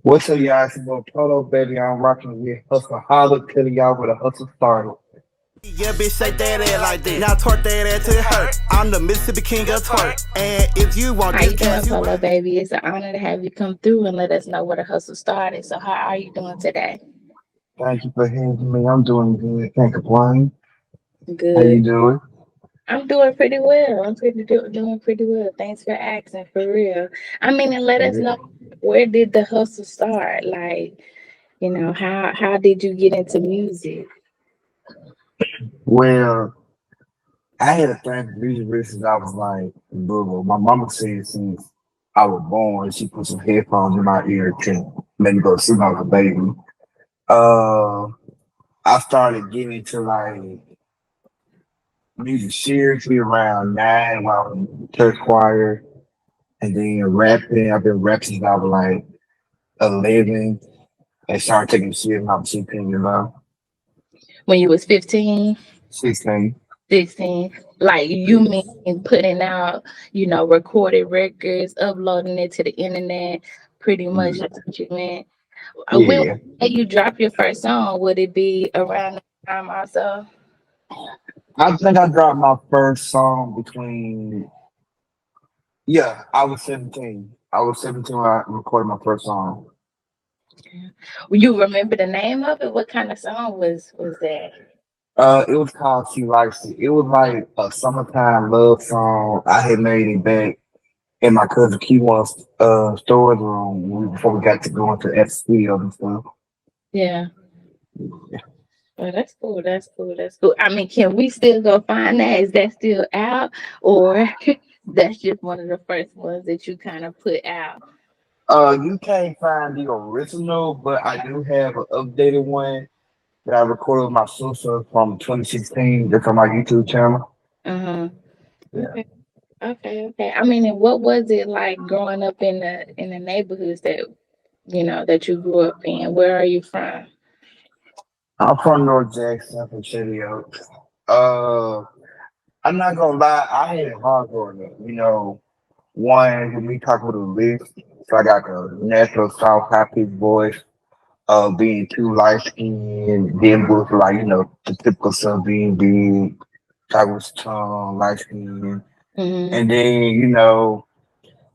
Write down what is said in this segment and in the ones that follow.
What's up, y'all? It's your boy Polo Baby. I'm rocking with Hustleholic, telling y'all where the hustle started. Yeah, bitch, shake that ass like that. Now twerk that ass till it hurt. I'm the Mississippi King of twerk. And if you want How this you doing, cash, you Polo right. Baby? It's an honor to have you come through and let us know where the hustle started. So how are you doing today? Thank you for having me. I'm doing good. Can't complain. How you Good. doing? I'm doing pretty well. Doing pretty well. Thanks for asking, for real. I mean, and let us know, where did the hustle start? Like, how did you get into music? Well, I had a thing for music really since I was like little. My mama said since I was born, she put some headphones in my ear to make me go to sleep like a baby. Uh, I started getting into like music seriously around 9 while I was in church choir, and then rapping. I've been rapping since I was like 11 and started taking the shit when I was 16 years old. When you was 15, 16. 16? Like, you Yeah. mean putting out, recorded records, uploading it to the internet, pretty much Yeah. that's what you meant. When Yeah. you drop your first song, would it be around that time also? I think I dropped my first song between, yeah, I was 17. I was 17 when I recorded my first song. You remember the name of it? What kind of song was that? It was called She Likes It. It was like a summertime love song. I had made it back in my cousin Keywan's storage room before we got to go into F studio and stuff. Yeah. Oh, that's cool. That's cool. That's cool. I mean, can we still go find that? Is that still out, or that's just one of the first ones that you kind of put out? You can't find the original, but I do have an updated one that I recorded with my sister from 2016. That's on my YouTube channel. Uh-huh. Yeah. Okay. Okay. Okay. I mean, and what was it like growing up in the neighborhoods that that you grew up in? Where are you from? I'm from North Jackson, from Shady Oaks. Uh, I'm not gonna lie, I had it hard growing up. One, with me talking with a list, so I got the natural soft, high pitched voice. Being too light skinned, then with like, the typical stuff being big, I was tall, light skinned. Mm-hmm. And then,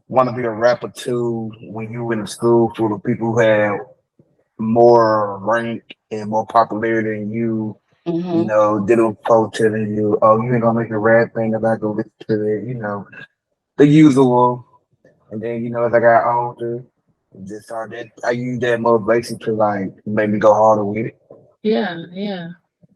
want to be a rapper too when you in a school full of people who have more rank and more popularity than you. Mm-hmm. Ditto folk telling you, oh, you ain't gonna make a rap thing if I go listen to it, the usual. And then, as I got older, just started I used that motivation to like make me go harder with it. Yeah, yeah,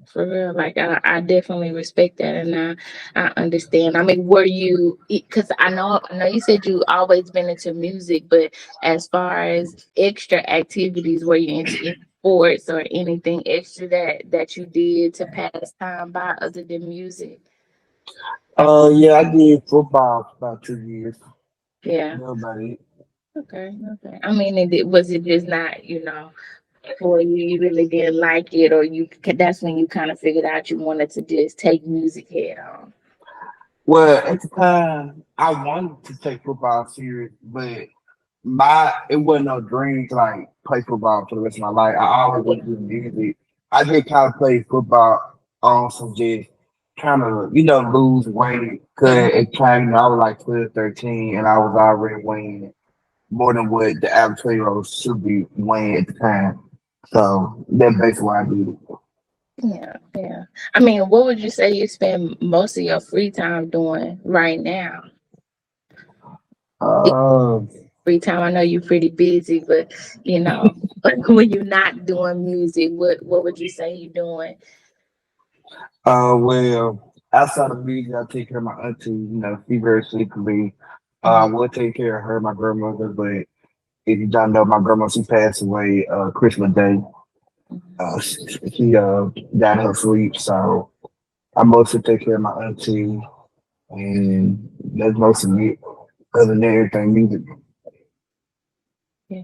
for real. Like I definitely respect that, and I understand. I mean, were you? Because I know you said you always been into music, but as far as extra activities, were you into any sports or anything extra that you did to pass time by other than music? Yeah, I did football for about 2 years. Yeah. Nobody. Okay. Okay. I mean, was it just not for you? You really didn't like it, or that's when you kind of figured out you wanted to just take music head on. Well, at the time, I wanted to take football serious, but it wasn't no dream to like play football for the rest of my life. I always wanted to do music. I just kind of played football on some just kind of lose weight. Cause Mhm. at the time, I was like 12, 13, and I was already weighing more than what the average 12-year-old should be weighing at the time. So that's basically why I did it. Yeah, yeah. I mean, what would you say you spend most of your free time doing right now? If Um, free time, I know you're pretty busy, but you know, when you're not doing music, what would you say you're doing? well, outside of music, I take care of my auntie. She very sickly. I Mhm. will take care of her, my grandmother, but if you don't know, my grandma, she passed away Christmas Day. She died in her sleep, so I mostly take care of my auntie, and that's mostly it. Other than everything, music. Yeah.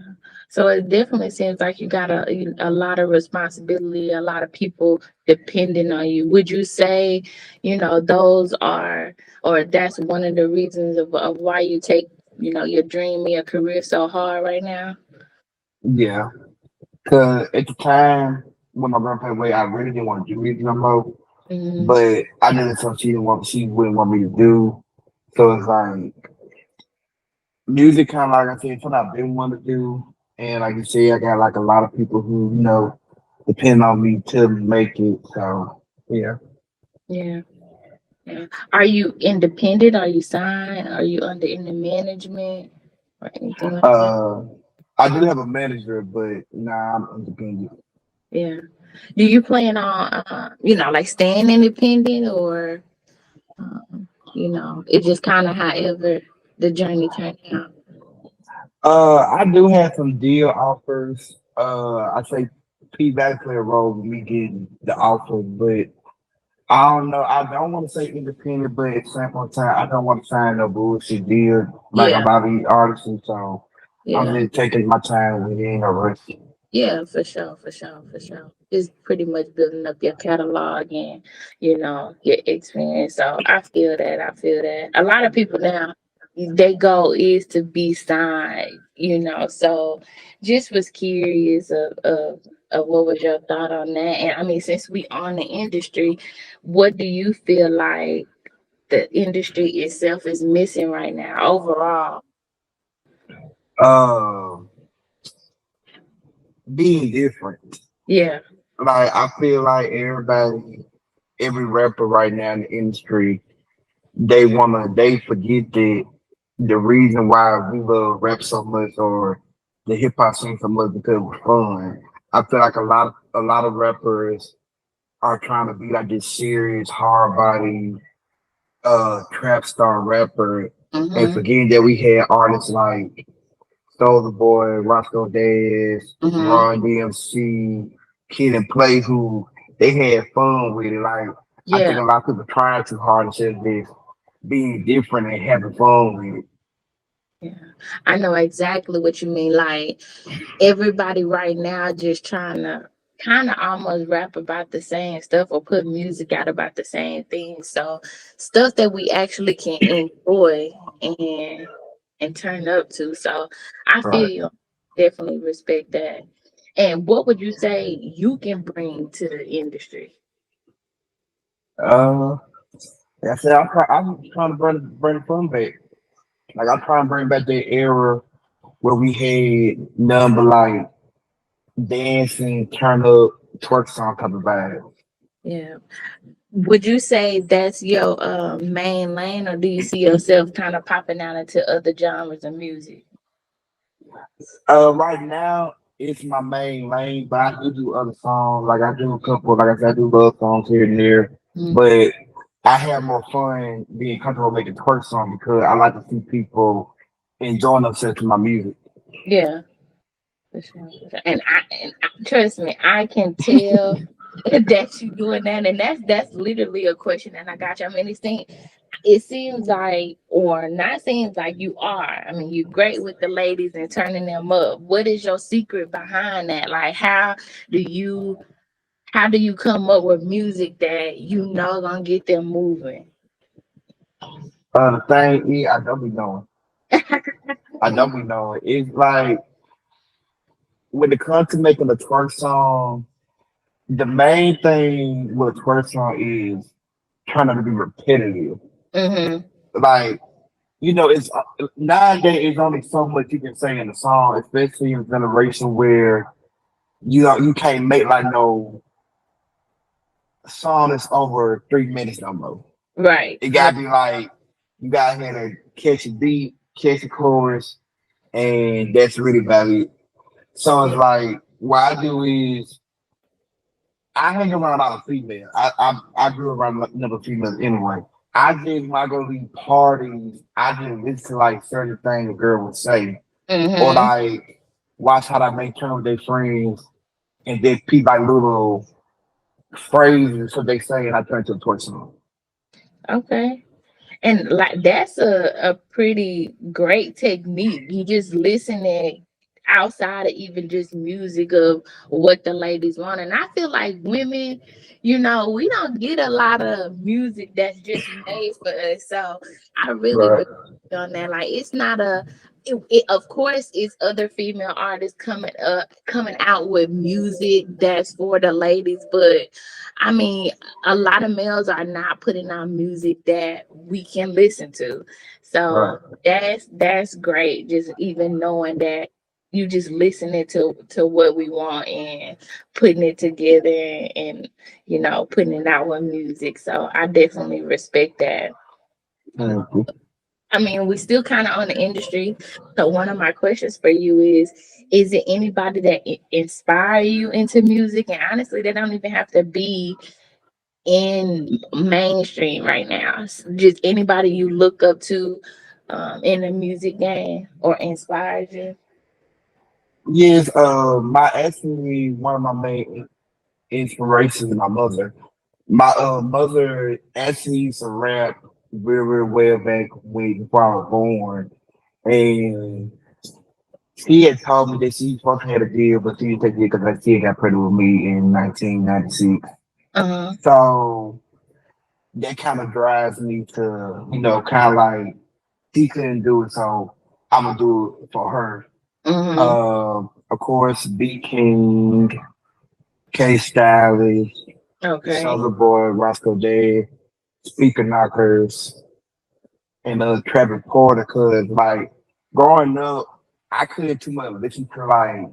So it definitely seems like you got a lot of responsibility, a lot of people depending on you. Would you say, those are, or that's one of the reasons of why you take, your dream, your career so hard right now? Yeah, cause at the time when my grandpa passed away, I really didn't want to do music no more. Hmm. But I knew that's something she wouldn't want me to do. So it's like music, kind of like I said, something I've been wanting to do. And like you say, I got like a lot of people who depend on me to make it. So yeah. Yeah. Yeah. Are you independent? Are you signed? Are you under any management or anything like that? Uh, I do have a manager, but nah, I'm independent. Yeah. Do you plan on, like staying independent, or, it just kind of however the journey turned out? I do have some deal offers. I say P back play a role with me getting the offer, but I don't know. I don't want to say independent, but at the same point in time, I don't want to sign no bullshit deal like a Yeah. lot of these artists. So I'm Yeah. just taking my time with it, ain't no rush. Yeah, for sure, for sure, for sure. It's pretty much building up your catalog and, your experience. So I feel that. I feel that. A lot of people now, their goal is to be signed. So just was curious of what was your thought on that. And I mean, since we on the industry, what do you feel like the industry itself is missing right now overall? Uh, Being different. Yeah. Like I feel like every rapper right now in the industry, they forget that the reason why we love rap so much or the hip hop scene so much because it was fun. I feel like a lot of rappers are trying to be like this serious hard body trap star rapper and Mm-hmm. forgetting that we had artists like Soulja Boy, Roscoe Dash, Mm-hmm. Ron DMC, Kid and Play who they had fun with it. Like I think Yeah. a lot of people trying too hard instead of this being different and having fun with it. Yeah, I know exactly what you mean. Like everybody right now just trying to kind of almost rap about the same stuff or put music out about the same thing. So stuff that we actually can enjoy and turn up to. So I feel Right. you. Definitely respect that. And what would you say you can bring to the industry? Uh, like I said I'm trying to bring the fun back. Like I'm trying to bring back that era where we had none but like dancing, turn up, twerk song type of vibe. Yeah. Would you say that's your main lane, or do you see yourself kind of popping out into other genres of music? Right now it's my main lane, but I do other songs. Like I do a couple, like I said, I do love songs here and there. Mm. But I have more fun being comfortable making twerk songs because I like to see people enjoying themselves to my music. Yeah, for sure, for sure. Trust me, I can tell that you're doing that, and that's literally a question that I got you. I mean, it seems like, or not seems like, you are. I mean, you're great with the ladies and turning them up. What is your secret behind that? Like, how do you come up with music that gonna get them moving? The thing is, I don't be knowing. I don't be knowing. It's like when it comes to making a twerk song, the main thing with a twerk song is trying not to be repetitive. Mm-hmm. Like it's nowadays. It's only so much you can say in a song, especially in a generation where you can't make like no song that's over 3 minutes no more. Right. It Right. gotta be like you gotta have to catch a beat, catch a chorus, and that's really about it. So it's Yeah. like what I do is I hang around a lot of females. I grew around a number of females anyway. I just when I go to these parties, I just listen to like certain things a girl would say, or Mm-hmm. like watch how they make terms with their friends, and then peep like little phrases so they say, and I turn to a torch song. Okay. And like that's a pretty great technique. You just listening outside of even just music of what the ladies want. And I feel like women, we don't get a lot of music that's just made for us. So I really Right. respect you on that. Like it's not of course it's other female artists coming out with music that's for the ladies, but I mean a lot of males are not putting out music that we can listen to. Right. So that's great, just even knowing that you just listening to what we want and putting it together and putting it out with music. So I definitely respect that. Thank you. I mean, we still kind of on the industry. So one of my questions for you is it anybody that inspire you into music? And honestly, they don't even have to be in mainstream right now. Just anybody you look up to in the music game or inspires you. Yes, my actually one of my main inspirations is my mother. My mother actually used to rap very well back when before I was born, and she had told me that she supposed to have a deal, but she didn't take it because her kid got pregnant with me in 1996. Uh-huh. So that kind of drives me to, kind of like she couldn't do it, so I'm gonna do it for her. Mm-hmm. Of course, B King, K Stylish, Okay. Soldier Boy, Roscoe Day, Speaker Knockers, and Travis Porter. Cause like growing up, I couldn't too much listen to like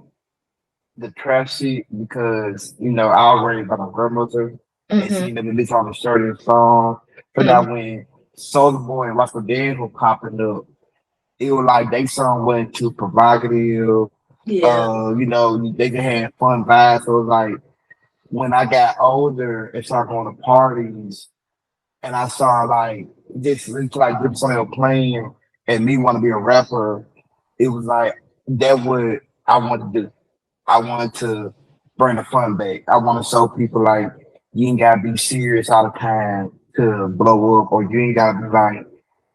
the trap shit because I already by my grandmother and Mm-hmm. she never listen on the certain song. So that Mm-hmm. when Soldier Boy and Roscoe Dash were popping up, it was like they song wasn't too provocative. Yeah. They can have fun vibes. So it was like when I got older and started going to parties and I saw like this it's like this song playing and me want to be a rapper, it was like that what I wanted to do. I wanted to bring the fun back. I want to show people like you ain't gotta be serious all the time to blow up, or you ain't gotta be like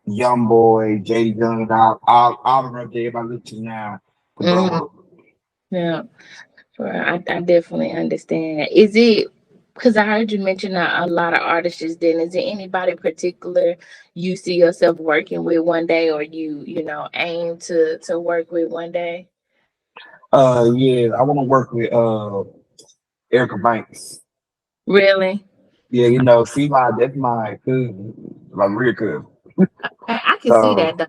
Young Boy, J Young, all the rap that everybody listen to now to Mm-hmm. blow up. Yeah. Sure, I definitely understand. Is it because I heard you mention a lot of artists just then? Is there anybody particular you see yourself working with one day, or you aim to work with one day? Yeah, I want to work with Erica Banks. Really? Yeah, see that's my cousin, my real cousin. I can see that So though.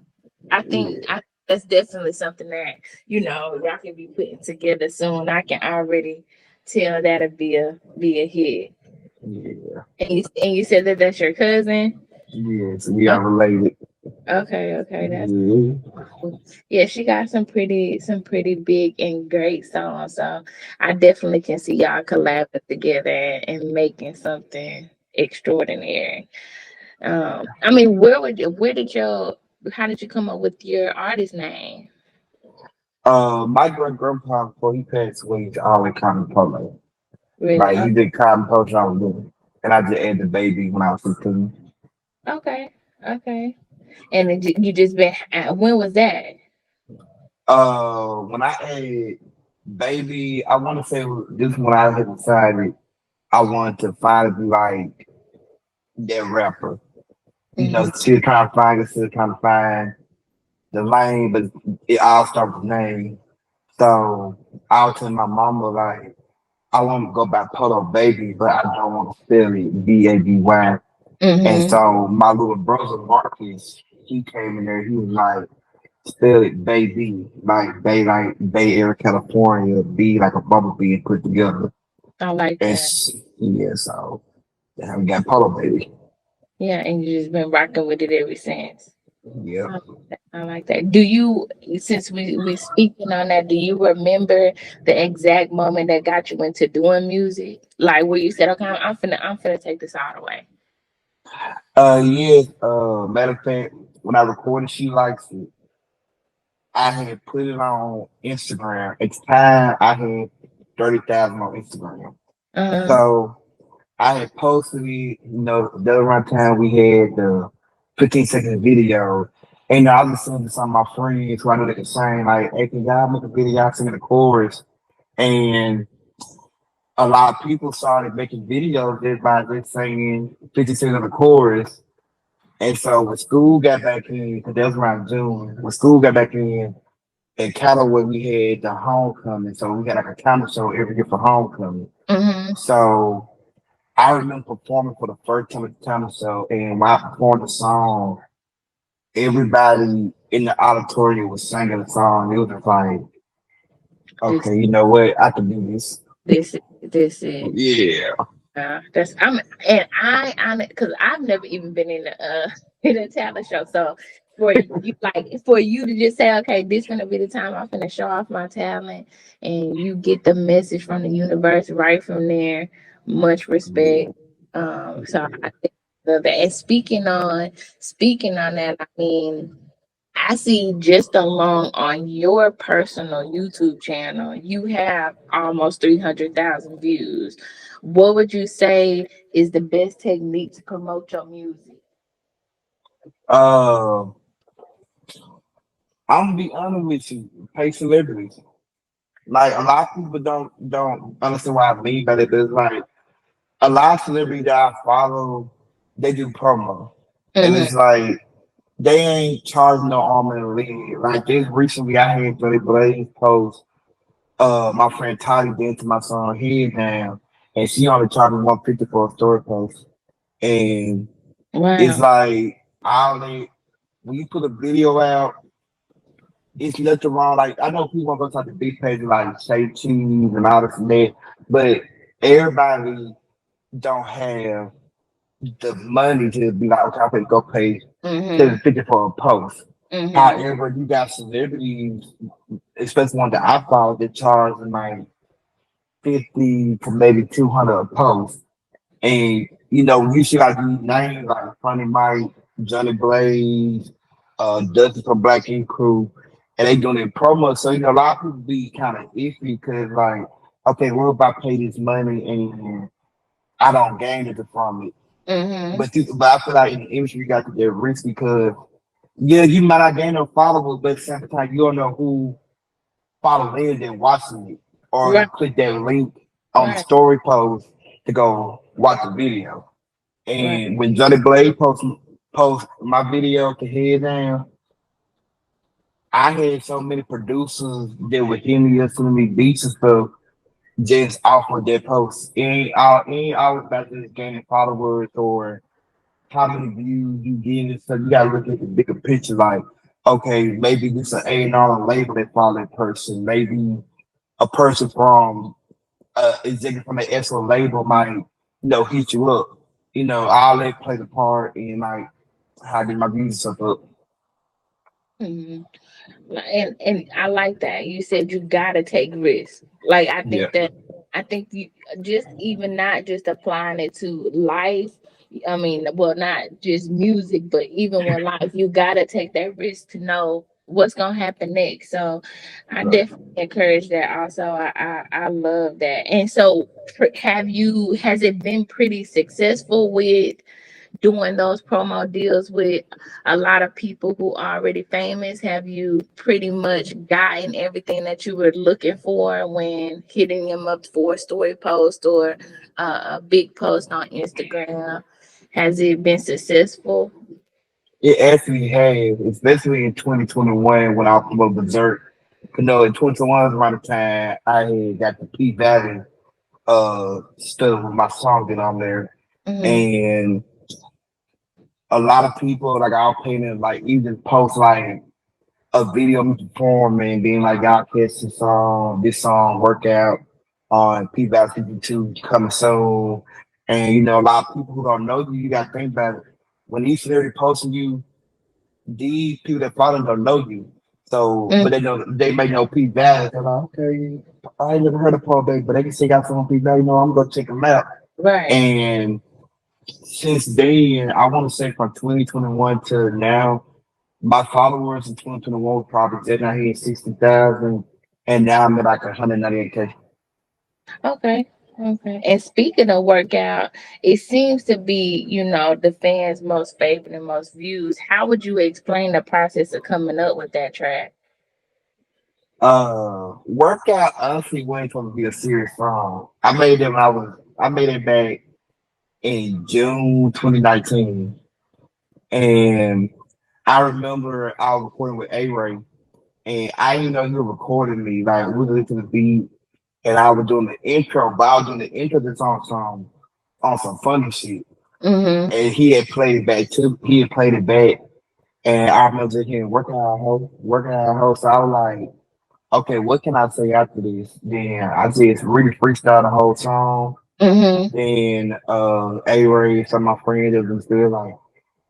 I think yeah, that's definitely something that y'all can be putting together soon. I can already tell that'll be a hit. yeah, And you said that that's your cousin. yes, we are related. Okay, okay, that's Yeah, cool. Yeah, she got some pretty big and great songs. So I definitely can see y'all collabing together and making something extraordinary. I mean, where did your how did you come up with your artist name? my great grandpa before he passed away, he always called me Polo. Really? Like he did call me Polo when I was little, and I just added the baby when I was 15. Okay, okay. And you just been when was that? When I had baby, I want to say this is when I had decided I wanted to finally be like that rapper. Hmm. Still trying to find it, still trying to find the lane, but it all starts with name. So I was telling my mama like I want to go by Polo Baby, but I don't want to spell it Baby. And Hmm. so my little brother Marcus, he came in there. He was like, spell it baby, like Bay Area, California, B like a bumblebee and put together. I like And that. yeah, so yeah, we got Polo Baby. Yeah, and you just been rocking with it ever since. Yep. I like that. Do you, since we speaking on that, do you remember the exact moment that got you into doing music? Like where you said, okay, I'm finna take this all the way. Yeah. Matter of fact, when I recorded She Likes It, I had put it on Instagram. At the time, I had 30,000 on Instagram. Uh-huh. So I had posted it, the around time we had the 15-second video. And I was listening to some of my friends who I knew they could sing, like, hey, can y'all make a video singing the chorus? And a lot of people started making videos just by just singing 50 Cent of the chorus. And so when school got back in, because that was around June, when school got back in Callaway, we had the homecoming. So we had like a talent show every year for homecoming. Mm-hmm. So I remember performing for the first time at the talent show, and when I performed the song, everybody in the auditorium was singing the song. It was just like, This, okay, you know what? I can do this. this is. Yeah. That's I'm and I because I've never even been in a in a talent show. So for you, like for you to just say, okay, this gonna be the time I'm gonna show off my talent, and you get the message from the universe right from there. Much respect. So I think love that. And speaking on that, I mean. I see just along on your personal YouTube channel, you have almost 300,000 views. What would you say is the best technique to promote your music? Uh, I'm gonna be honest with you. Pay celebrities. Like a lot of people don't understand what I mean by it. But it's like a lot of celebrities that I follow, they do promo, and Mm-hmm. it's like they ain't charging no arm and a leg. Like this recently, I had Johnny Blaze post. My friend Toddy did to my song Head Down, and she only charged me 150 for a story post. And it's Wow. like all they when you put a video out, it's nothing wrong. Like I know people want to go to the big pages like Say Cheese and all this and that, but everybody don't have the money to be like, okay, I'm gonna go pay Mm-hmm. 750 for a post. Mm-hmm. However, you got celebrities, especially one that I follow, that charge like 50 to maybe 200 a post. And you know, you see like these names like Funny Mike, Johnny Blaze, Dusty from Black Ink Crew, and they doing it promo. So you know, a lot of people be kind of iffy because like, okay, what if I pay this money and I don't gain it from it? Mm-hmm. But I feel like in the industry you got to get risk because yeah, you might not gain no followers, but at the same time you don't know who follow in and watching it or Right. to click that link on the Right. story post to go watch the video. Right. And when Johnny Blade post my video to head down, I had so many producers that were hitting me up, sending me beats and stuff just off of that post. It ain't always about just gaining followers or how many views you get and stuff. You gotta look at the bigger picture. Like, okay, maybe this an A&R label that follow that person. Maybe a person from executive from the excellent label might, hit you up. You know, all that plays a part in like how I get my music stuff up. Mm-hmm. And I like that you said you gotta take risks. Like Yeah. I think you just even not just applying it to life. I mean, well, not just music, but even with life, you gotta take that risk to know what's gonna happen next. So I Right. definitely encourage that. Also, I love that. And so, has it been pretty successful with doing those promo deals with a lot of people who are already famous? Have you pretty much gotten everything that you were looking for when hitting them up for a story post or a big post on Instagram? Has it been successful? It actually has, especially in 2021 when I was promoting Berserk. You know, in 2021 was around the time I had got the P Valley stuff with my song get on there. Mm-hmm. And a lot of people like I'll paint it like even post like a video of me performing, being like, y'all catch this song workout on P Valley 52 coming soon. And you know, a lot of people who don't know you, you gotta think about it. When these celebrities posting you, these people that follow them don't know you. So, but they may know P Valley. They're like, okay, I ain't never heard of Polo Baybee, but they can say got some P Valley. You know, I'm gonna check them out. Right. And since then, I want to say from 2021 to now, my followers in 2021 were probably just out here 60,000, and now I'm at like 198K. Okay. Okay. And speaking of workout, it seems to be, the fans' most favorite and most views. How would you explain the process of coming up with that track? Workout honestly wasn't supposed to be a serious song. I made it back in June 2019. And I remember I was recording with A Ray, and I didn't know he was recording me. Like we were listening to the beat, and I was doing the intro, but I was doing the intro to on some funny shit. Mhm. And he had played it back too. He had played it back, and I remember just hearing working out hoe. So I was like, okay, what can I say after this? Then I just really freestyle the whole song. Mhm. Then A Ray, some of my friends have been still like,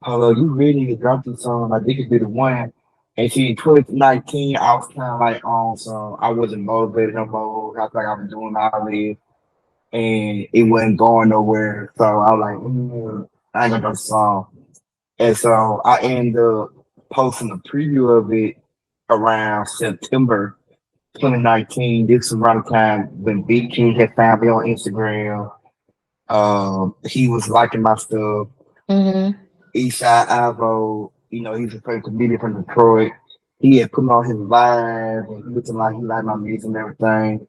hello, you really need to drop this song. I think it be the one. And see, in 2019, I was kind of like on some, I wasn't motivated no more. I felt like I was doing all this and it wasn't going nowhere. So I was like, I ain't gonna drop the song. And so I ended up posting a preview of it around September 2019. This was around the time when Big King had found me on Instagram. He was liking my stuff. Mhm. Eastside Ivo, he's a famous comedian from Detroit. He had put me on his live and he was like he liked my music and everything.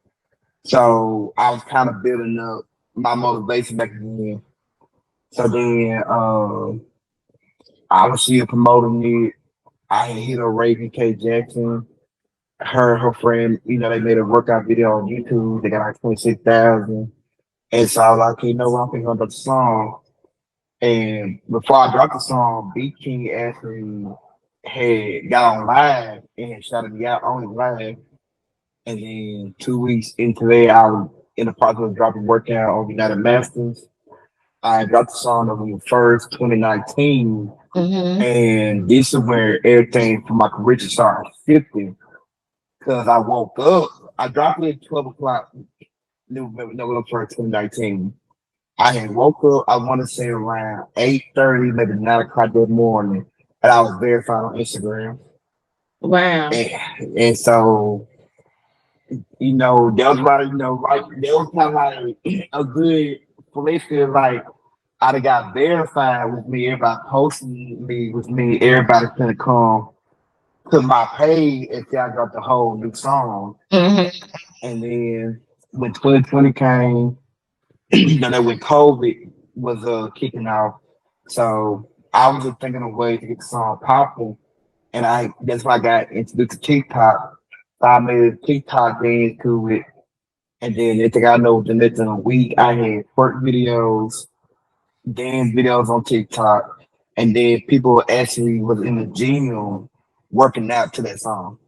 So I was kind of building up my motivation back then. So then I was still promoting it. I had hit a Raven K. Jackson. Her friend, they made a workout video on YouTube. They got like 26,000. And so I was like, okay, I'm thinking about the song. And before I dropped the song, B King actually had got on live and had shouted me out on his live. And then 2 weeks into that, I was in the process of dropping workout on United Masters. I dropped the song on the first 2019. Mhm. And this is where everything for my career just started shifting. Because I woke up, I dropped it at 12 o'clock, November 1st, 2019. I had woke up, I want to say around 8:30, maybe 9 o'clock that morning, and I was verified on Instagram. Wow. And so, that was about, like, that was kind of like a good feel like I done got verified with me, everybody posting me with me, everybody's gonna come to my page until I got the whole new song. Mhm. And then when 2020 came, that when COVID was kicking off, so I was just thinking of ways to get the song popping, and that's why I got introduced to TikTok. So I made a TikTok dance to it, and then next thing I know, within less than a week, I had twerk videos, dance videos on TikTok, and then people actually was in the gym working out to that song.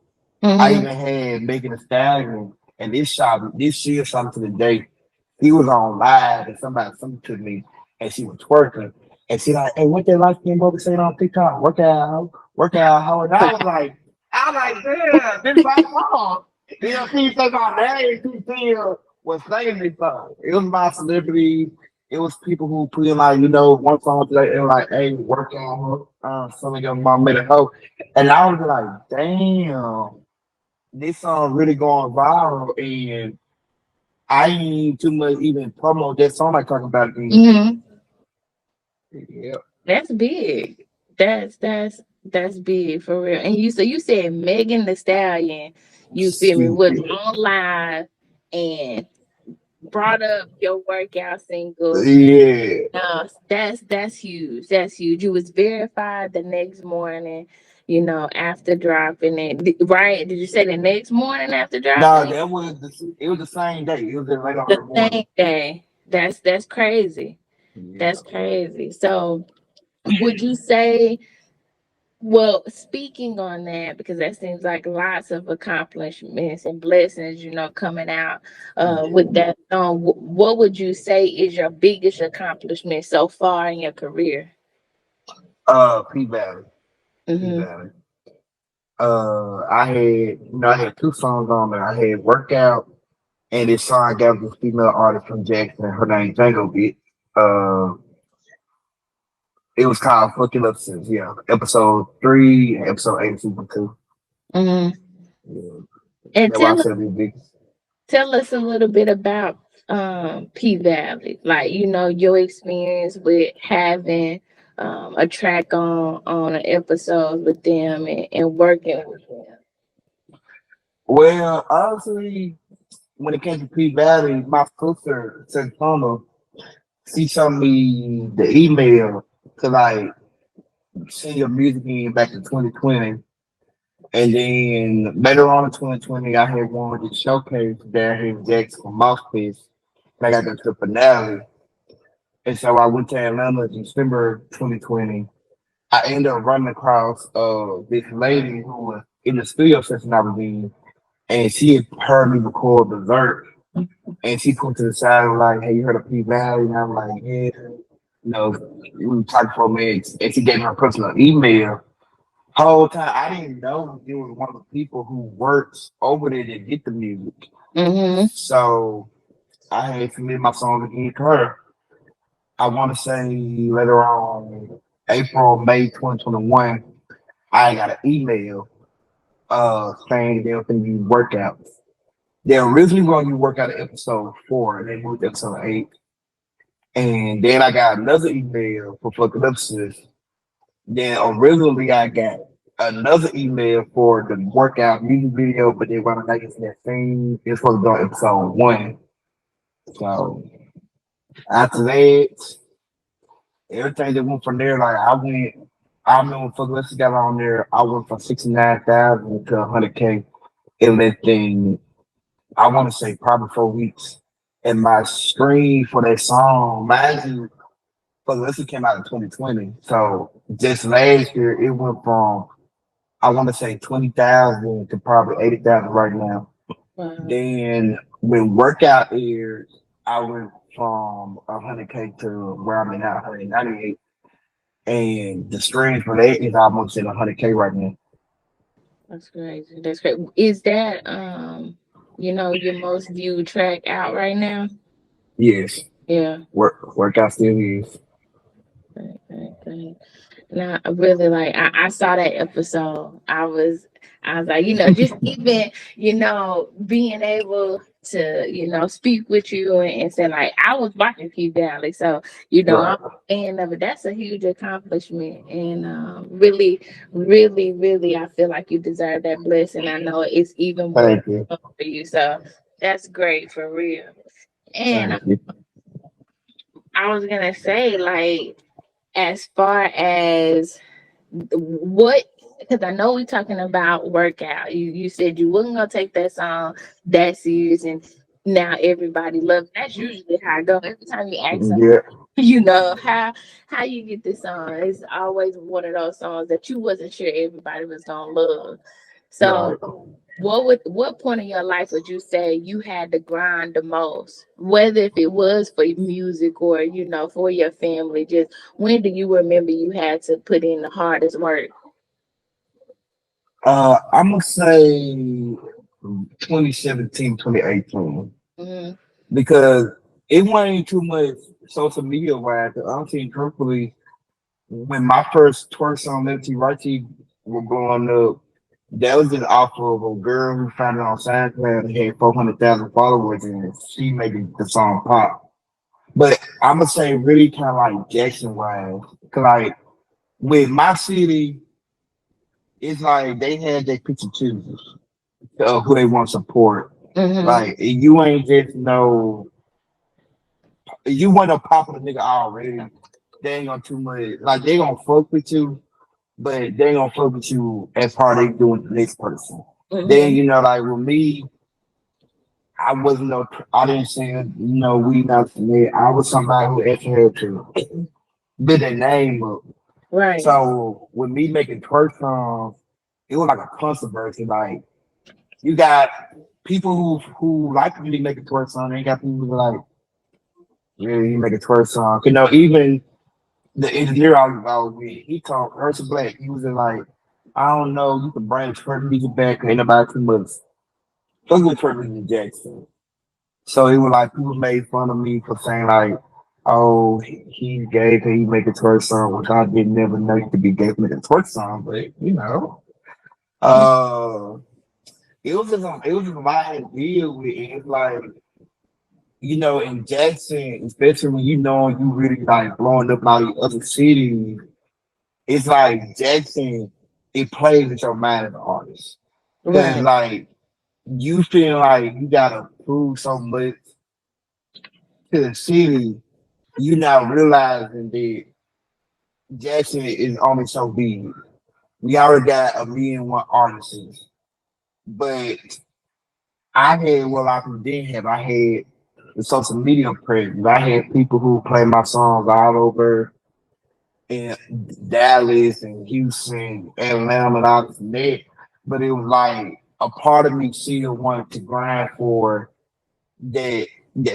I Mhm. even had Megan Thee Stallion, and this year, something to the day. He was on live, and something to me, and she was twerking, and she like, "Hey, what that light skin brother saying on TikTok? Work out, hoe." And I was like, "Damn, this my song." She said my name. She still was singing this song. It was my celebrity. It was people who put in like, one song today, they were like, "Hey, work out, huh?" Some of your mom made a hoe, and I was like, "Damn." This song really going viral, and I ain't too much even promote that song like talking about it. Mhm. Yeah. That's big. That's big for real. And you said Megan the Stallion, you feel me, was on live and brought up your workout single. Yeah. That's huge. That's huge. You was verified the next morning, after dropping it. Right? Did you say the next morning after No, dropping it? it was the same day. It was just later on in The the morning. same day. That's crazy. Yeah. That's crazy. So would you say, well, speaking on that, because that seems like lots of accomplishments and blessings, coming out with Yeah. that song, what would you say is your biggest accomplishment so far in your career? P Valley. P Mm-hmm. Valley. I had two songs on there. I had Workout and this song I got with this female artist from Jackson. Her name Django Beat. Uh, it was called Fucking Up Since, yeah. Episode 3 and episode 8 of season 2. Mm-hmm. Yeah. And That's why I said it'd be big. tell us a little bit about P Valley, like your experience with having a track on an episode with them and working with them. Well, honestly, when it came to P Valley, my sister, Santana, she sent me the email to like senior music in back in 2020. And then later on in 2020, I had one with the showcase down here in Jackson for Mouthpiece. And I got to the finale. And so I went to Atlanta in December 2020. I ended up running across this lady who was in the studio session I was in, and she had heard me record Dessert. And she put to the side and like, hey, you heard of P Valley? And I'm like, yeah. We were talking for a minute. And she gave me her personal email. Whole time I didn't know it was one of the people who works over there to get the music. Mm-hmm. So I had submitted my song again to her. I want to say later on, April, May 2021, I got an email saying they were going to be workouts. They originally going to be workout at episode 4, and they moved to episode 8. And then I got another email for fucking up sis. Then originally I got another email for the workout music video, but they want to make it to that thing. It's supposed to be on episode 1. So after that, everything that went from there, like I remember when fucking let's got on there, I went from 69,000 to 100K in that thing. I want to say probably 4 weeks. And my stream for that song, mind you, fucking let's came out in 2020. So just last year, it went from I want to say 20,000 to probably 80,000 right now. Wow. Then when workout aired, I went from 100K to where I'm at now, 198. And the streams for that is almost at 100K right now. That's crazy. That's great. Is that your most viewed track out right now? Yes, Yeah. workout still is. Right. Now, I really I saw that episode. I was like, just even, being able to, speak with you and say like I was watching P Valley. So, I'm Right. a fan of it. That's a huge accomplishment. And really, really, really I feel like you deserve that blessing. I know it's even more Thank you. for you. So that's great for real. And Thank you. I was gonna say, like, as far as what, because I know we're talking about workout. You said you wasn't gonna take that song that serious, and now everybody loves. That's usually how I go. Every time you ask them, Yeah. how you get this song, it's always one of those songs that you wasn't sure everybody was gonna love. So Right. what point in your life would you say you had to grind the most? Whether if it was for music or for your family, just when do you remember you had to put in the hardest work? I'm gonna say 2017, 2018 Hmm. because it wasn't too much social media wise. Honestly and truthfully, when my first twerk song Liberty Righteous were going up, that was just off of a girl who found it on SoundCloud and had 400,000 followers and she made the song pop. But I'm gonna say really kind of like Jackson wise, cause like with my city, it's like they had their picture choosers of who they want to support. Hmm. Like you ain't just no, you want a popular nigga already. They ain't gonna too much. Like they gonna fuck with you, but they ain't gonna fuck with you as hard as they do with the next person. Then Hmm. like with me, I wasn't no. I didn't say we not for me. I was somebody who actually had to build their name up. Right. So with me making twerk songs, it was like a controversy. Like you got people who like me making twerk songs, and you got people who like, yeah, you make a twerk song. Even the engineer I was with, he called Ursa Black. He was like, I don't know, you can bring twerk music back. Ain't nobody too much. Fuck with twerk music Jackson. So it was like people made fun of me for saying like, oh, he's gay, cause he make a twerk song, which I didn't never know you could be gay for making a twerk song, but uh, it was just a lot I had to deal with. And it's like, in Jackson, especially when you really like blowing up in all these other cities, it's like Jackson, it plays with your mind as an artist. Cause Right. like you feel like you gotta prove so much to the city, you not realizing that Jackson is only so big. We already got a million and one artists, but I had what I didn't have. I had the social media presence. I had people who play my songs all over in Dallas and Houston, Atlanta, and all this and that. But it was like a part of me still wanted to grind for that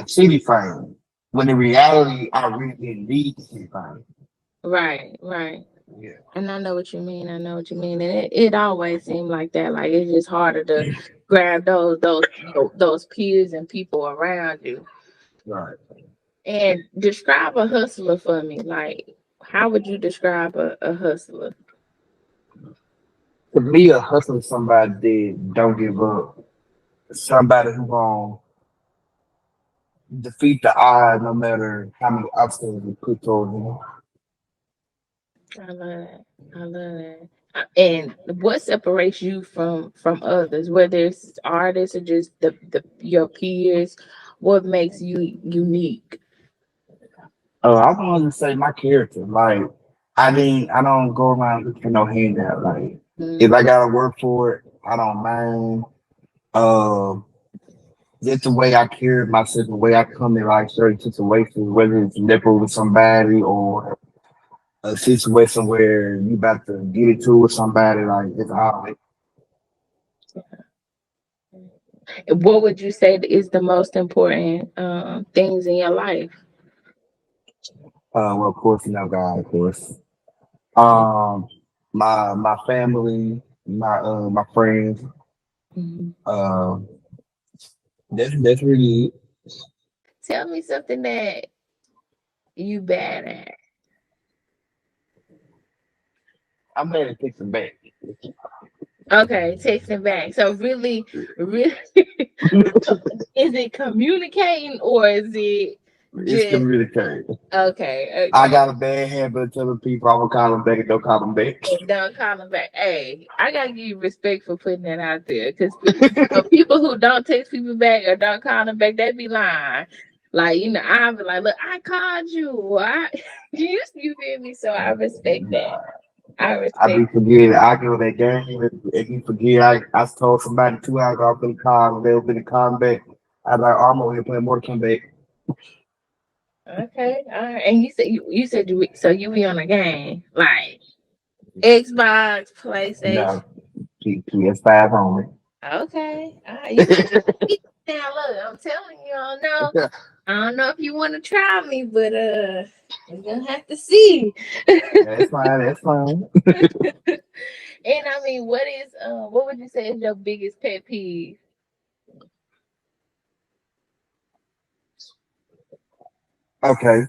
city fame. When in reality, I really didn't need the city fame. Right, right. Yeah, And I know what you mean. I know what you mean. And it always seemed like that. Like it's just harder to grab those peers and people around you. right. And describe a hustler for me. Like, how would you describe a hustler? To me, a hustler is somebody that don't give up. Somebody who gonna defeat the odds no matter how many obstacles we put towards them. I love that. I love that. And what separates you from others, whether it's artists or just the your peers? What makes you unique? I wanted to say my character. Like I don't go around looking for no handout. Like if I Mm, gotta work for it, I don't mind. Um, just the way I carry myself, the way I come in like certain situations, whether it's nipple with somebody or a situation where you about to get into with somebody, like it's all what would you say is the most important things in your life? well of course you know God, of course. Um my family, my friends, Mhm. um that's really it. Tell me something that you bad at. I'm ready to take some back. Okay, texting back. So really, is it communicating or is it It's just communicating. okay? I Okay. got a bad habit of telling people I'm gonna call them back and don't call them back. And don't call them back. Hey, I gotta give you respect for putting that out there because people who don't text people back or don't call them back, they be lying. Like I be like, look, I called you. You feel me? So I respect that. I I be respect. forgetting. I go that game if you forget. I told somebody 2 hours ago I'm gonna call and they'll be calling back. I like oh, I'm over here playing Mortal Kombat. Okay, all right. And you said so you be on a game like Xbox, PlayStation. No, PS5 only. Okay, all right. You might now look. I'm telling you, I don't know. I don't know if you want to try me, but we're gonna have to see. That's fine. That's fine. And I mean, what would you say is your biggest pet peeve? Okay.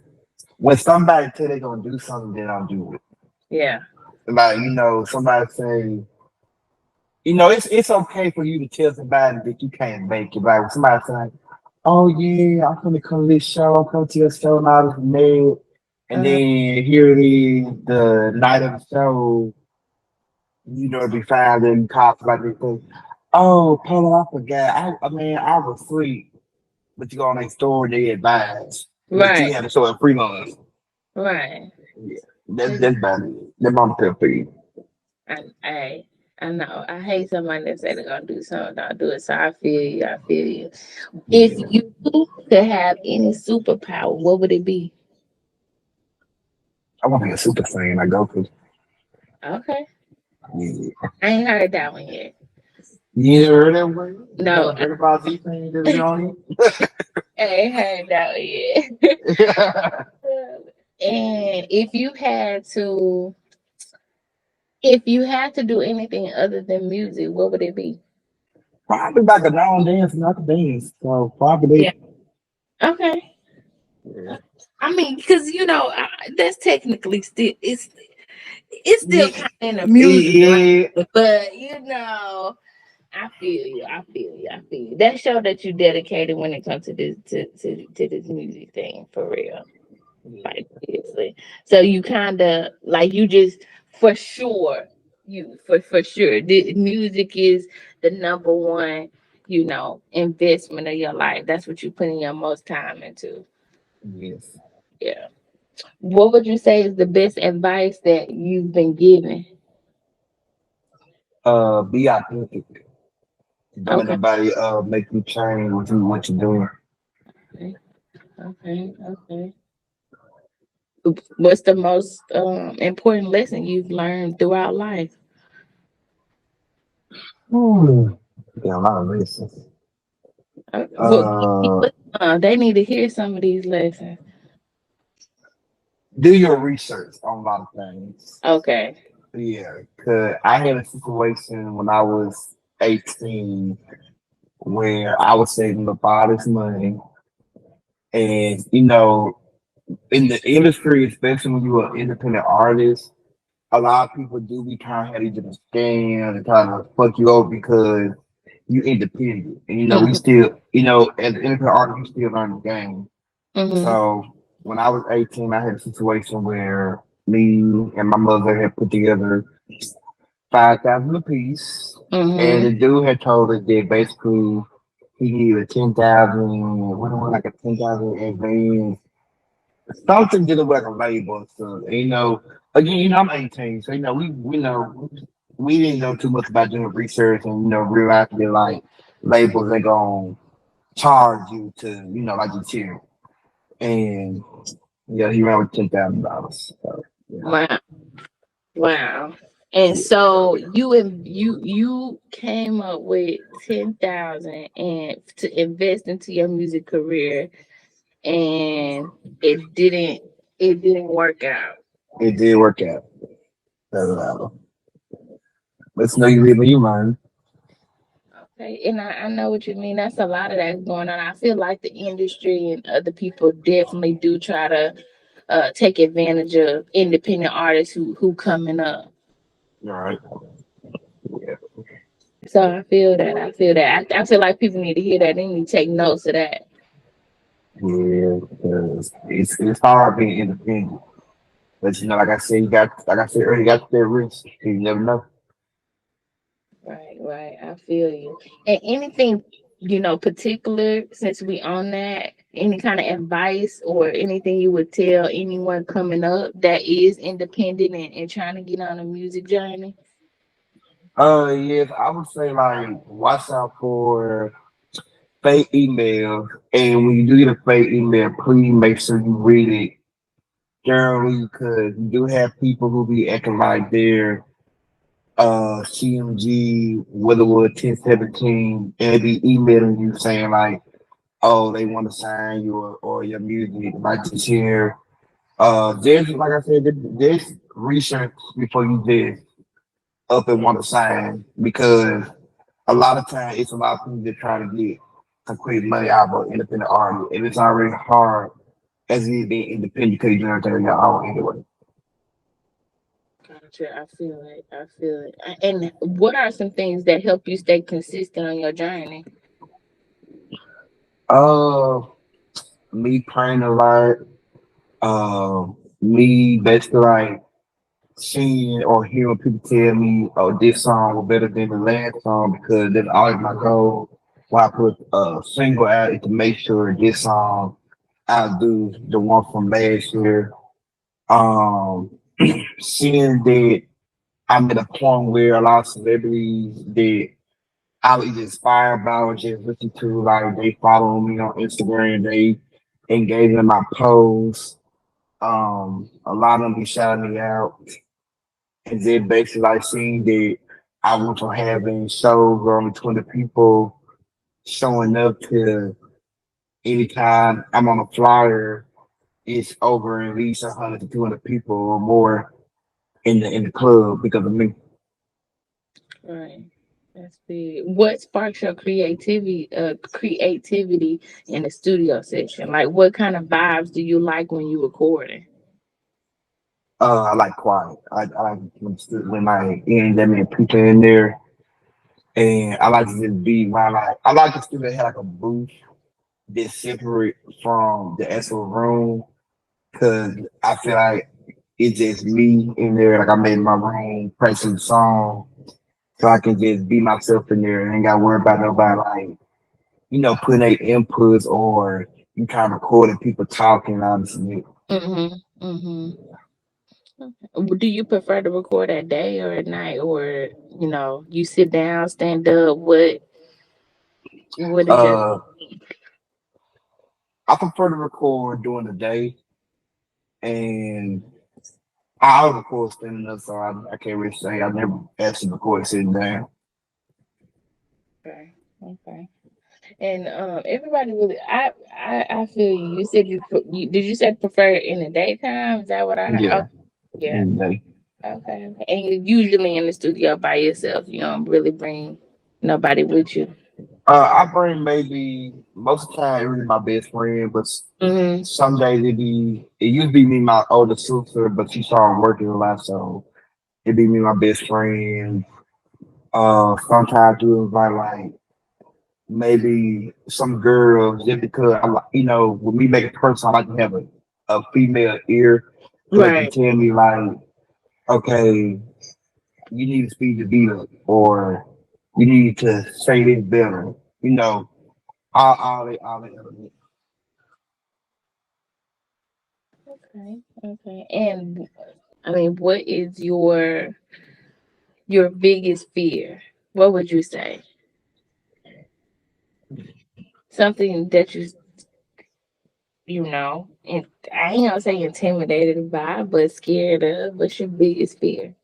When somebody tell they gonna do something, they don't do it. Yeah. Like somebody say, it's okay for you to tell somebody that you can't make it. Like when somebody say, "Oh yeah, I'm gonna come to this show. I'm coming to your show and all this mad," and Uh, then here it is, the night of the show. It'd be fine. Then cops like they say, "Oh, Polo, I forgot. I mean, I was asleep." But you go on their store, they advise that you right. have to show a free lunch. Right. Yeah, that's about it. That's my pet peeve. I know. I hate somebody that say they're gonna do something, don't do it. So I feel you. I feel you. If Yeah. you could have any superpower, what would it be? I want to be a super fan. I go to. Okay. Yeah. I ain't heard that one yet. You never heard that one? You No, never heard about these things that be on I ain't heard that one yet. here? And if you had to do anything other than music, what would it be? Probably like a non dance, not a dance. So probably. Yeah. Okay. Yeah. I mean, because that's technically still it's still Yeah. kind of in the music Yeah. line, but I feel you. I feel you. I feel you. That show that you dedicated when it comes to this music thing for real. Like seriously. So you kind of like you just for sure for sure the music is the number one investment of your life. That's what you putting your most time into. Yes. Yeah. What would you say is the best advice that you've been given? Be authentic. Don't let Okay. nobody make you change what you're doing. Okay. Okay. Okay. What's the most important lesson you've learned throughout life? Hmm. Yeah, a lot of lessons. Well, Uh, they need to hear some of these lessons. do your research on a lot of things. Okay. Yeah, cause I had a situation when I was 18 where I was saving up all this money, and in the industry, especially when you're an independent artist, a lot of people do be trying to have these different scams and trying to fuck you over because you independent. And we Mm-hmm. still, as an independent artist, you still learn the game. Mm-hmm. So when I was 18, I had a situation where me and my mother had put together 5,000 apiece, and Mm-hmm. the dude had told us that basically he needed a 10,000, what was it, like a 10,000 advance, something dealing with like a label. So again, I'm 18, so we didn't know too much about doing research and realizing that like labels they gonna charge you to like your tier. And yeah, he ran with $10,000. So yeah, Wow. Wow. And so you came up with 10,000 and to invest into your music career, and it didn't it didn't work out. it did work out. So, let's know you live and you learn. Okay, and I know what you mean. That's a lot of that's going on. I feel like the industry and other people definitely do try to take advantage of independent artists who coming up. All right. Yeah. So I feel that. I feel that. I feel like people need to hear that. They need to take notes of that. Yeah, because it's hard being independent. But like I said, like I said earlier, you got that risk. You never know. Right, right. I feel you. And anything, particular, since we on that, any kind of advice or anything you would tell anyone coming up that is independent and trying to get on a music journey? Yes, I would say like watch out for fake emails, and when you do get a fake email, please make sure you read it thoroughly because you do have people who be acting like they're CMG, Willowwood 1017, and they be emailing you saying like, oh, they want to sign you or your music, like this here. There's like I said, there's research before you just up and want to sign because a lot of times it's a lot of people that try to get some quick money out of an independent artist, and it's already hard as it is being independent because you're doing everything on your own anyway. Gotcha. I feel it. I feel it. And what are some things that help you stay consistent on your journey? Uh, me praying a lot. Me basically like seeing or hearing people tell me, "Oh, this song was better than the last song," because that's always my goal. When I put a single out, is to make sure this song outdo the one from last year. Um, Seeing that I'm at a point where a lot of celebrities that I was either inspired by or just listen to, like they follow me on Instagram, they engage in my posts. A lot of them be shouting me out, and then basically like seeing that I went from having shows where only 20 people showing up to anytime I'm on a flyer, it's over at least 100 to 200 people or more in the club because of me. Right. That's big. What sparks your creativity in the studio session? Like what kind of vibes do you like when you recording? I like quiet. I like when like ain't that many people in there, and I like to just be my like. I like to still have like a booth that's separate from the actual room because I feel like it's just me in there. Like I made my room, pressing the song, so I can just be myself in there and ain't got to worry about nobody like putting their inputs or you kind of recording people talking. Honestly, Mm-hmm. Mm-hmm. Do you prefer to record at day or at night, or you sit down, stand up? What is your Uh, I prefer to record during the day, and I record standing up, so I can't really say I never actually recorded sitting down. okay? Okay. And everybody really, I feel you. You said did you say prefer in the daytime? Is that what I heard? Oh, Yeah, yeah. in the day. Okay. Okay. And you're usually in the studio by yourself. You don't really bring nobody with you. I bring maybe most of the time it really my best friend, but Mm-hmm. some days it used to be me and my older sister, but she started working a lot, so it'd be me and my best friend. Sometimes do invite like maybe some girls just because when we make a person, I like to have a female ear so they can Right. tell me like, okay, you need to speed the beat up or you need to say this better. You know, all that elements. Okay. Okay. And I mean, what is your biggest fear? What would you say? Something that and I ain't gonna say intimidated by, but scared of. What's your biggest fear?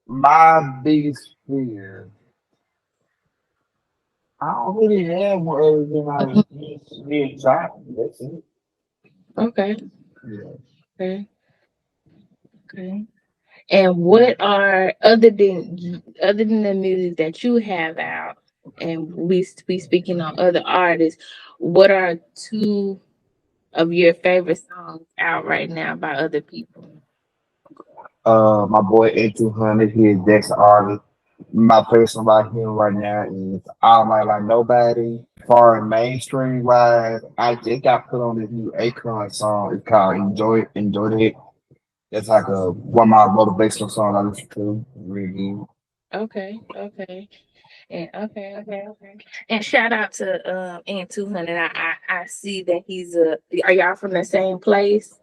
My biggest fear, I don't really have one other than Mhm. like just being shy. That's it. Okay. Yeah. Okay. Okay. And what are other than the music that you have out, and we speaking on other artists, what are two of your favorite songs out right now by other people? My boy A200, he is Dex artist. My favorite song by him right now is All Night Like Nobody. Far and mainstream wise, I just got put on this new Akon song. It's called Enjoy It. It's like one of my motivational songs I listen to. Really good. Okay, okay. And okay. And shout out to N200. I see that he's are y'all from the same place?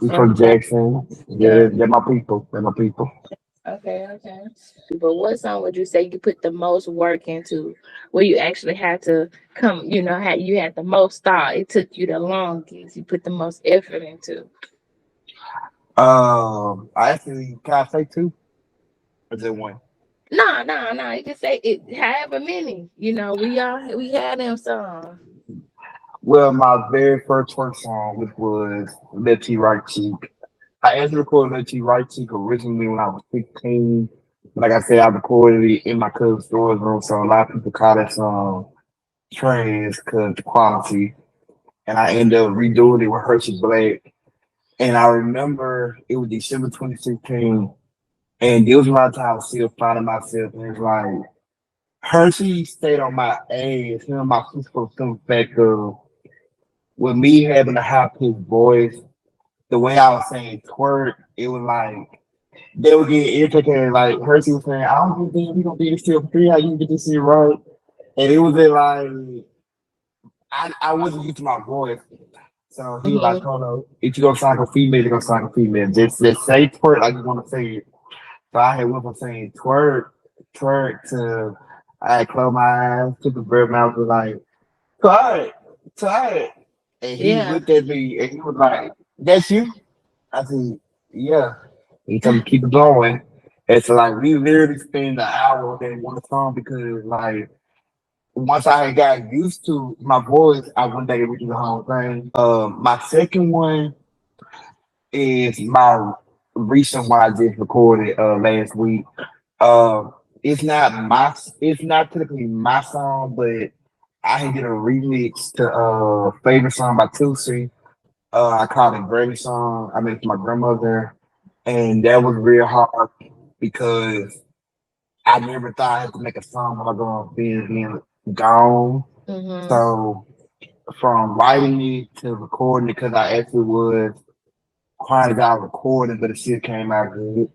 We From from Jackson. yeah. Yeah, they're my people. They're my people. Okay, okay. But what song would you say you put the most work into? Where you actually had to come, had you had the most thought. It took you the longest. You put the most effort into. I actually can I say two? Or just one? No, no, no. You can say it however many. We had them songs. Well, my very first twerk song, which was Left Cheek Right Cheek. I actually recorded Left Cheek Right Cheek originally when I was 15. Like I said, I recorded it in my cousin's storage room, so a lot of people call that song trash because the quality. And I ended up redoing it with Hershey Black. And I remember it was December 2016, and it was around the time I was still finding myself, and it's like Hershey stayed on my ass. Him and my sister was coming back with me having a high pitched voice, the way I was saying twerk, it was like they were getting irritated. Like Hershey was saying, I don't think we gonna be this till free. How you get this shit right? And it was like I wasn't used to my voice. So he was like, Hmm. hold on, if you gonna sound like a female, you're gonna sound like a female. Just say twerk like you wanna say it. So I had went from saying twerk to I had closed my eyes, took a breath, and I was like, try it. And he Yeah. looked at me and he was like, that's you? I said, yeah. He told me keep it going. It's like we literally spent an hour on that one song because like once I had got used to my voice, I went back and redo the whole thing. My second one is my recent one I just recorded last week. Uh, it's not typically my song, but I did a remix to favorite song by Tulsi. I called it Granny Song. I made it for my grandmother, and that was real hard because I never thought I had to make a song while going being gone. Hmm. So from writing it to recording it, because I actually was quiet about recording, but the shit came out good.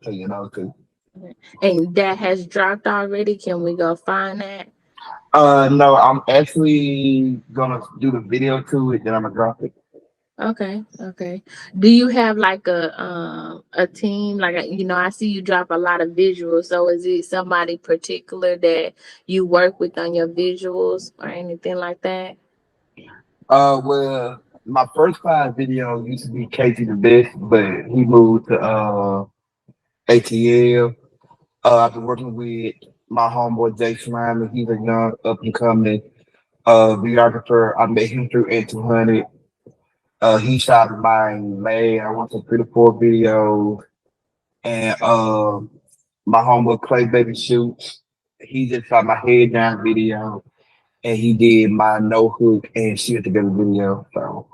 So too. And that has dropped already. Can we go find that? No, I'm actually gonna do the video to it, then I'm gonna drop it. Okay, okay. Do you have like a team? Like I see you drop a lot of visuals. So is it somebody particular that you work with on your visuals or anything like that? Well, my first five video used to be Casey the Best, but he moved to ATL. I've been working with my homeboy Jay Slime. He's a young up and coming videographer. I met him through Ed 200. He shot my May. I went to 3 to 4 videos, and my homeboy Clay Baby Shoots. He just shot my head down video, and he did my no hook and shit together video. So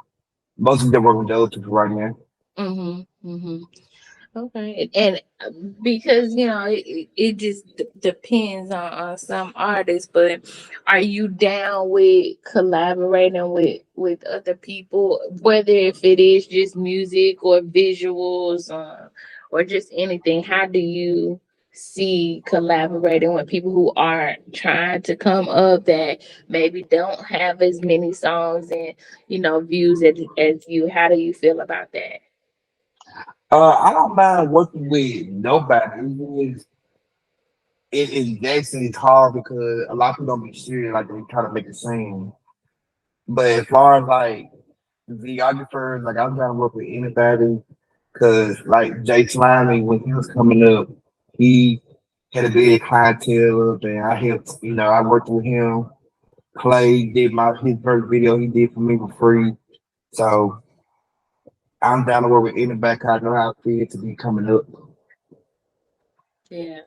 most of them work with those two right now. Mm-hmm. Mm-hmm. Okay, and because it just depends on some artists, but are you down with collaborating with other people, whether if it is just music or visuals, or just anything? How do you see collaborating with people who are trying to come up that maybe don't have as many songs and views as you? How do you feel about that? I don't mind working with nobody. It's actually it's hard because a lot of people don't be serious, like they try to make it seem. But as far as like videographers, like I'm trying to work with anybody because like Jay Slimy, when he was coming up, he had a big clientele up and I helped, I worked with him. Clay did his first video he did for me for free. So I'm down to work with anybody 'cause I know how it feels to be coming up. Yeah,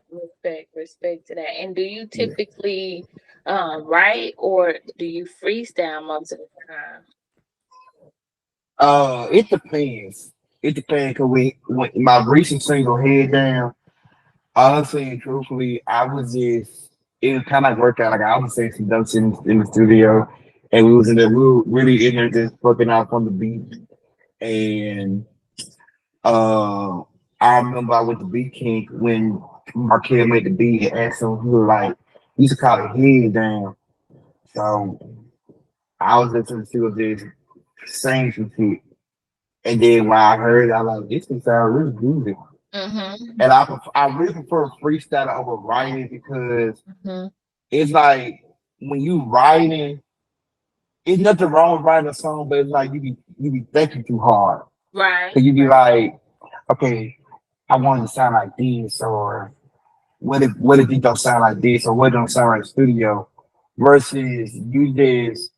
respect to that. And do you Yeah. typically write or do you freestyle most of the time? It depends. It depends because when my recent single Head Down, honestly and truthfully, I was just it was kind of like workout. Like I was saying some dumb shit in the studio, and we was in there, we were really in there just fucking out on the beat. And uh, I remember I went to Beat King when Markel made the beat and asked him, he was like, he used to call it Head Down. So I was listening to just saying some shit. And then when I heard it, I was like, this can sound really good. Mm-hmm. And I really prefer freestyle over writing because Mm-hmm. it's like when you writing, it's nothing wrong with writing a song, but it's like you be thinking too hard. Right, Cause you be right. like, okay, I want it to sound like this, or what if it don't sound like this, or what don't sound like studio, versus you just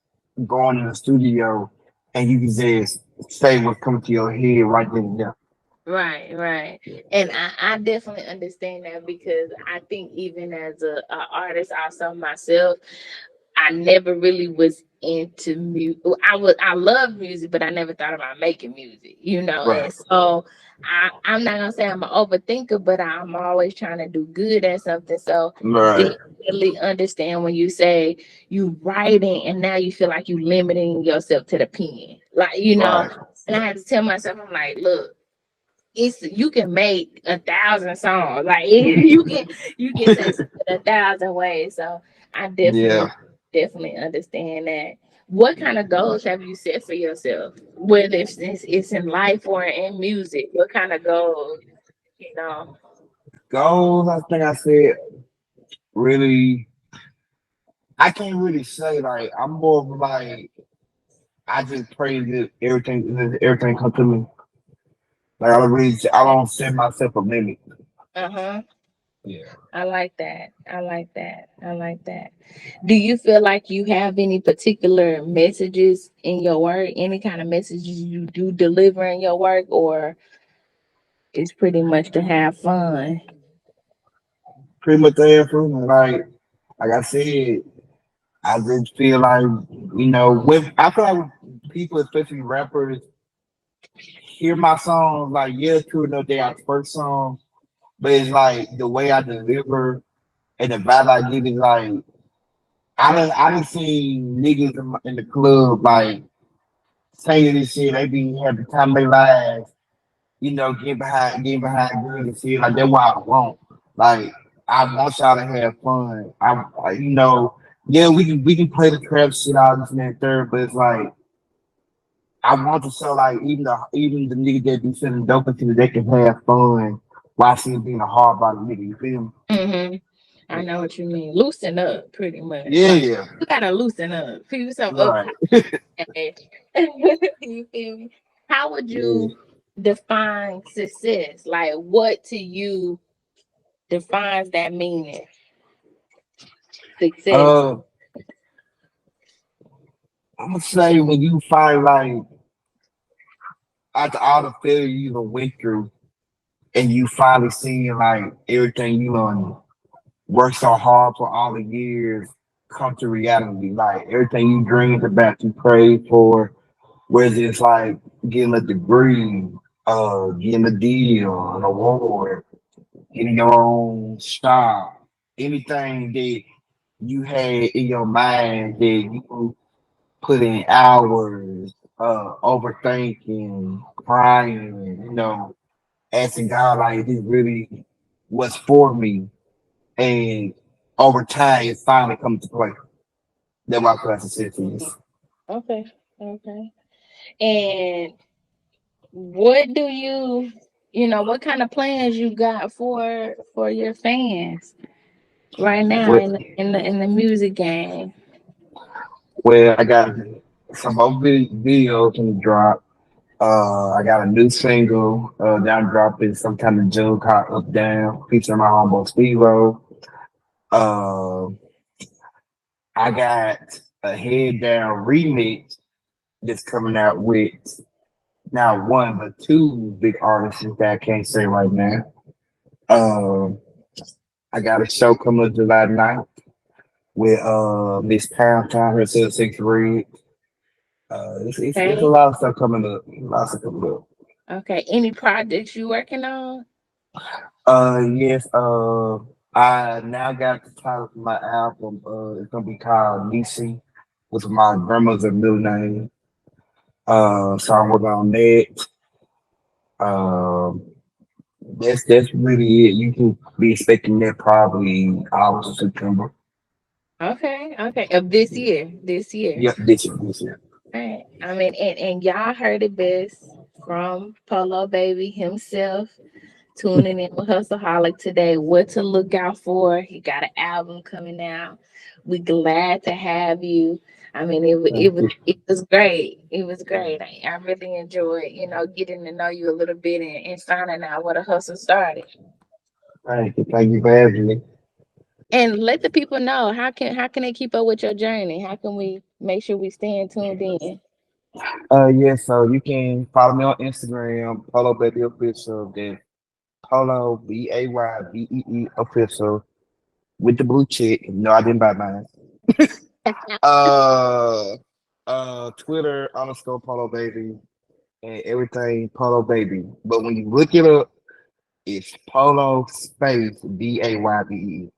going in the studio and you can just say what's coming to your head right then and there. Right, right. And I definitely understand that because I think even as a artist also myself, I never really was into music. I love music, but I never thought about making music, Right, And so I'm not gonna say I'm an overthinker, but I'm always trying to do good at something. So right, definitely understand when you say you writing and now you feel like you limiting yourself to the pen, right. And I had to tell myself, I'm like, look, you can make 1,000 songs. Like you can say something 1,000 ways. So I Yeah. definitely understand that. What kind of goals have you set for yourself? Whether it's in life or in music, what kind of goals, you know? Goals, I think I said really, I can't really say like I'm more of like I just pray that everything come to me. Like I don't set myself a limit. Uh-huh. Yeah. I like that. I like that. I like that. Do you feel like you have any particular messages in your work? Any kind of messages you do deliver in your work, or it's pretty much to have fun? Pretty much there for me. Like I said, I just feel like when I feel like when people, especially rappers, hear my songs, like yeah, true enough, they are the first song, but it's like the way I deliver and the vibe I give is like I done seen niggas in the club like saying this shit, they be having the time of their lives, getting behind girls and shit. Like that's what I want. Like I want y'all to have fun. Yeah, we can play the trap shit out this and that third, but it's like I want to show like even the nigga that be selling dope until they can have fun while still being a hard body nigga. You feel Mm-hmm. I me? know what you mean. Loosen up, pretty much. Yeah, Like yeah, you gotta loosen up. Keep yourself up right. high. You feel me? How would Yeah. you define success? Like what to you defines that meaning? Success. Uh, I'm gonna say when you find like after all the failure you done went through, and you finally seeing like everything you done worked so hard for all the years come to reality. Like everything you dreamed about, you prayed for, whether it's like getting a degree, getting a deal, an award, getting your own shop, anything that you had in your mind that you put in hours, overthinking, crying, asking God like this really was for me. And over time it finally comes to play. That's my class is. Okay. Okay. And what do what kind of plans you got for your fans right now Well, in the music game? well, I got some more videos in the drop. I got a new single that I'm dropping sometime in June called Up Down, featuring my homeboy Steve-O. Uh, I got a Head Down remix that's coming out with not one but two big artists that I can't say right now. Um, I got a show coming up July 9th with Miss Pound Town herself, Sexxy Red. It's a Okay. lot of stuff coming up. A lot of stuff coming up. Okay. Any projects you working on? Yes. I now got the title for my album. It's gonna be called Nisi, which is my grandmother's middle name. So I'm working on that. Um, that's really it. You can be expecting that probably August or September. Okay. Okay. Of this year. This year. Yep, this year. Right. I mean, and y'all heard it best from Polo Baby himself. Tuning in with Hustleholic today. What to look out for? He got an album coming out. We glad to have you. I mean, Thank you. it was great. It was great. I really enjoyed getting to know you a little bit and finding out where the hustle started. Thank you. Thank you for having me. And let the people know how can they keep up with your journey? How can we make sure we staying tuned in? Yeah, so you can follow me on Instagram, Polo Baby Official. Then Polo Baybee Official with the blue check. No, I didn't buy mine. Uh, Twitter underscore Polo Baby and everything Polo Baby. But when you look it up, it's Polo space Baybee.